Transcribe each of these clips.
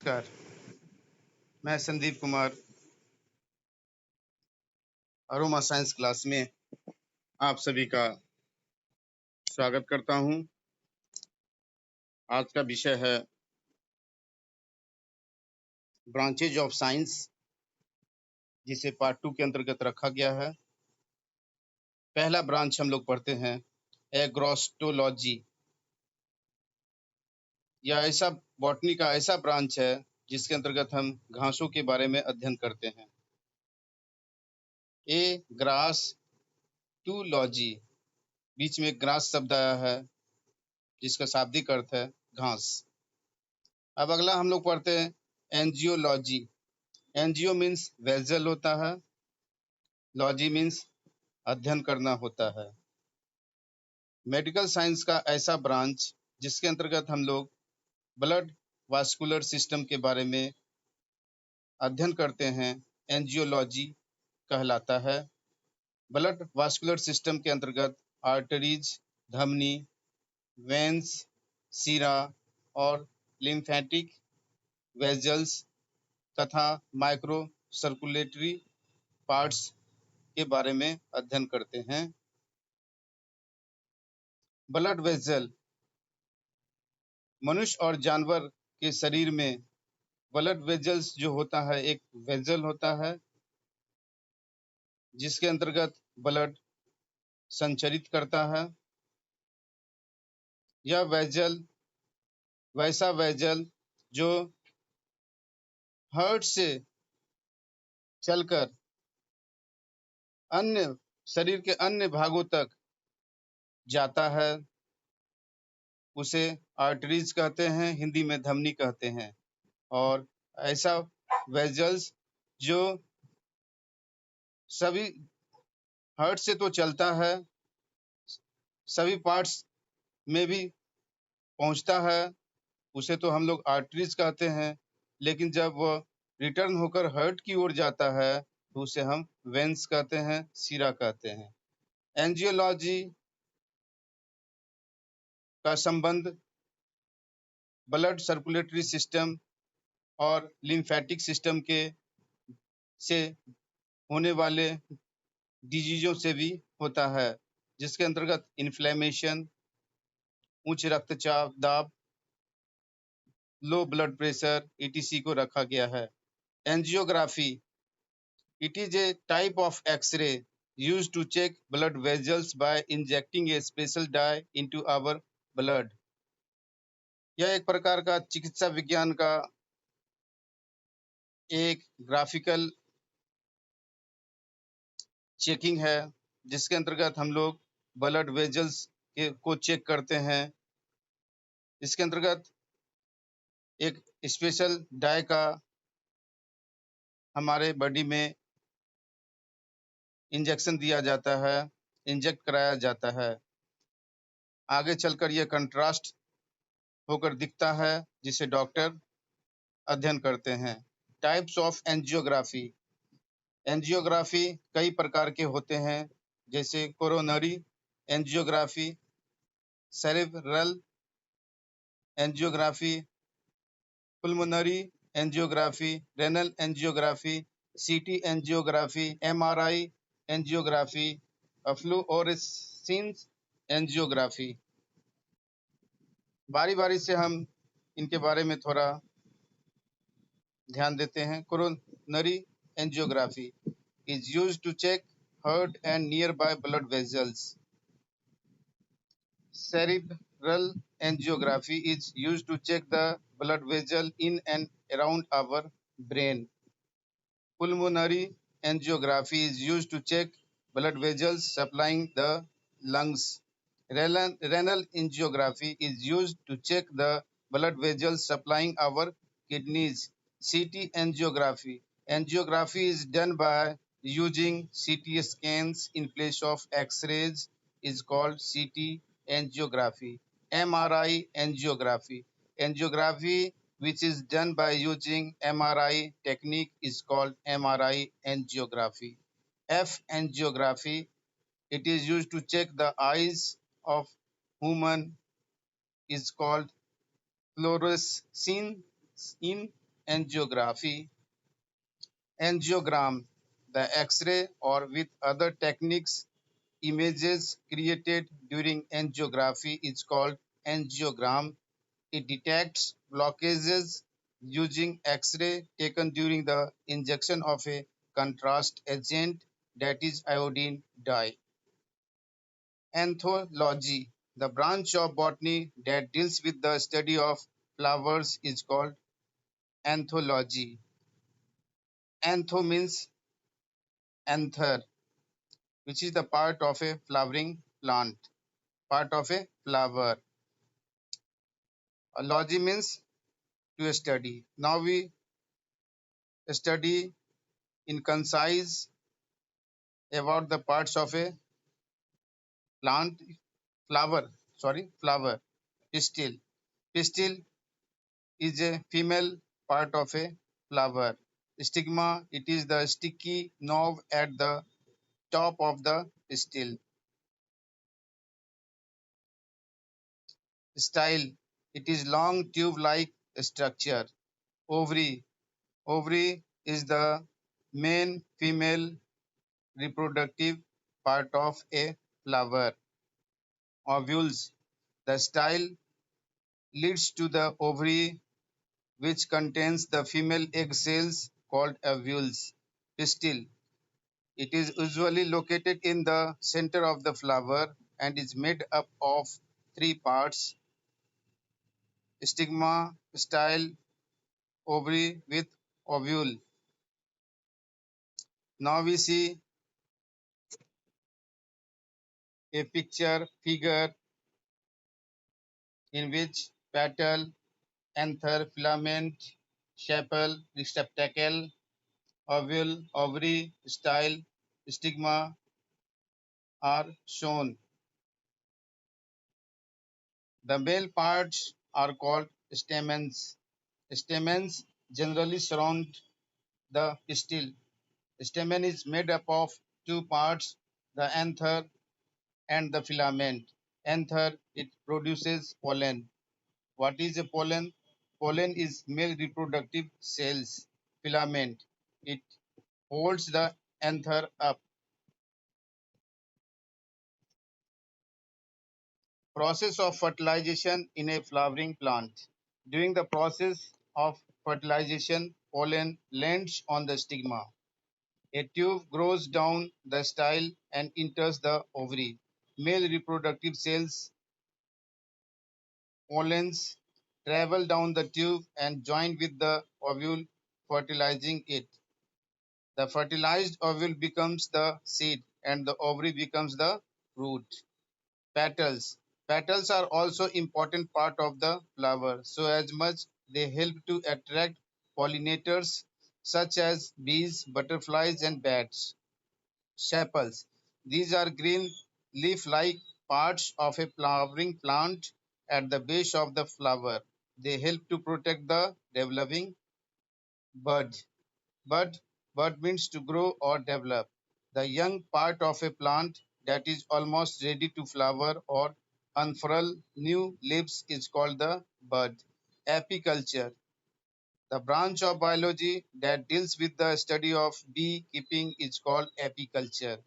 नमस्कार। मैं Sandeep Kumar aroma science class में आप सभी का स्वागत करता हूं। आज का विषय है ब्रांचेज ऑफ साइंस, जिसे पार्ट 2 के अंतर्गत रखा गया है। पहला ब्रांच हम लोग पढ़ते हैं एग्रोस्टोलॉजी। यह ऐसा बॉटनी का ऐसा ब्रांच है जिसके अंतर्गत हम घासों के बारे में अध्ययन करते हैं। ए ग्रास टू लॉजी, बीच में ग्रास शब्द आया है जिसका शाब्दिक अर्थ है घास। अब अगला हम लोग पढ़ते हैं एंजियोलॉजी। एनजीओ मीन्स वेसल होता है, लॉजी मीन्स अध्ययन करना होता है। मेडिकल साइंस का ऐसा ब्रांच जिसके अंतर्गत हम लोग ब्लड वास्कुलर सिस्टम के बारे में अध्ययन करते हैं, एंजियोलॉजी कहलाता है। ब्लड वास्कुलर सिस्टम के अंतर्गत आर्टरीज, धमनी, वेन्स, सीरा और लिम्फेटिक वेजल्स तथा माइक्रो सर्कुलेटरी पार्ट्स के बारे में अध्ययन करते हैं। ब्लड वेसल मनुष्य और जानवर के शरीर में ब्लड वेजल्स जो होता है, एक वेजल होता है जिसके अंतर्गत ब्लड संचरित करता है। यह वेजल वैसा वेजल जो हार्ट से चलकर अन्य शरीर के अन्य भागों तक जाता है, उसे आर्टरीज कहते हैं, हिंदी में धमनी कहते हैं। और ऐसा वेजल्स जो सभी हार्ट से तो चलता है, सभी पार्ट्स में भी पहुंचता है, उसे तो हम लोग आर्टरीज कहते हैं। लेकिन जब वह रिटर्न होकर हार्ट की ओर जाता है तो उसे हम वेन्स कहते हैं, सीरा कहते हैं। एंजियोलॉजी का संबंध ब्लड सर्कुलेटरी सिस्टम और लिम्फेटिक सिस्टम के से होने वाले डिजीजों से भी होता है, जिसके अंतर्गत इन्फ्लेमेशन, उच्च रक्तचाप, दाब, लो ब्लड प्रेशर ईटीसी को रखा गया है। Angiography, it is a type of X-ray used to check blood vessels by injecting a special dye into our blood. यह एक प्रकार का चिकित्सा विज्ञान का एक ग्राफिकल चेकिंग है, जिसके अंतर्गत हम लोग ब्लड वेजल्स को चेक करते हैं। इसके अंतर्गत एक स्पेशल डाई का हमारे बॉडी में इंजेक्शन दिया जाता है, इंजेक्ट कराया जाता है। आगे चलकर यह कंट्रास्ट होकर दिखता है, जिसे डॉक्टर अध्ययन करते हैं। Types of angiography. एंजियोग्राफी कई प्रकार के होते हैं, जैसे coronary angiography, cerebral angiography, pulmonary angiography, renal angiography, CT angiography, MRI angiography, fluorescence angiography. बारी बारी से हम इनके बारे में थोड़ा ध्यान देते हैं। Coronary angiography is used to check heart and nearby blood vessels. Cerebral angiography is used to check the blood vessel in and around our brain. Pulmonary angiography is used to check blood vessels supplying the lungs. Renal angiography is used to check the blood vessels supplying our kidneys. CT angiography. Angiography is done by using CT scans in place of X-rays is called CT angiography. MRI angiography. Angiography which is done by using MRI technique is called MRI angiography. F angiography, it is used to check the eyes of human, is called fluorescein angiography, angiogram, the X-ray or with other techniques, images created during angiography is called angiogram. It detects blockages using X-ray taken during the injection of a contrast agent, that is iodine dye. Anthology, the branch of botany that deals with the study of flowers, is called anthology. Antho means anther, which is the part of a flowering plant, part of a flower. Logy means to study. Now we study in concise about the parts of a plant, flower. Pistil. Pistil is a female part of a flower. Stigma, it is the sticky knob at the top of the pistil. Style, it is long tube-like structure. Ovary, ovary is the main female reproductive part of a flower. Ovules, the style leads to the ovary which contains the female egg cells called ovules. Pistil, it is usually located in the center of the flower and is made up of three parts: stigma, style, ovary with ovule. Now we see a picture figure in which petal, anther, filament, sepal, receptacle, ovule, ovary, style, stigma are shown. The male parts are called stamens. Stamens generally surround the pistil. Stamen is made up of two parts, the anther and the filament. Anther, it produces pollen. What is a pollen? Pollen is male reproductive cells. Filament, it holds the anther up. Process of fertilization in a flowering plant. During the process of fertilization, pollen lands on the stigma. A tube grows down the style and enters the ovary. Male reproductive cells, pollens, travel down the tube and join with the ovule, fertilizing it. The fertilized ovule becomes the seed and the ovary becomes the fruit. Petals. Petals are also important part of the flower, so as much they help to attract pollinators such as bees, butterflies and bats. Sepals. These are green leaf-like parts of a flowering plant at the base of the flower. They help to protect the developing bud. Bud, bud means to grow or develop. The young part of a plant that is almost ready to flower or unfurl new leaves is called the bud. Apiculture, the branch of biology that deals with the study of beekeeping, is called apiculture.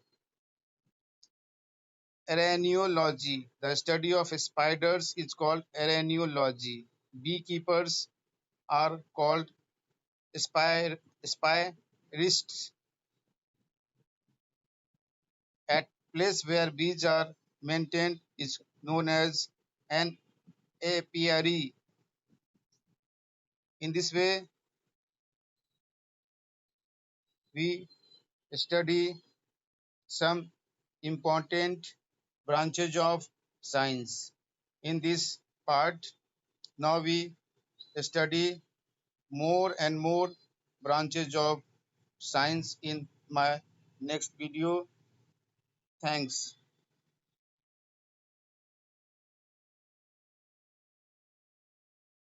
Araneology, the study of spiders, is called araneology. Beekeepers are called spirists. At place where bees are maintained is known as an apiary. In this way, we study some important branches of science. In this part, now we study more and more branches of science in my next video. Thanks.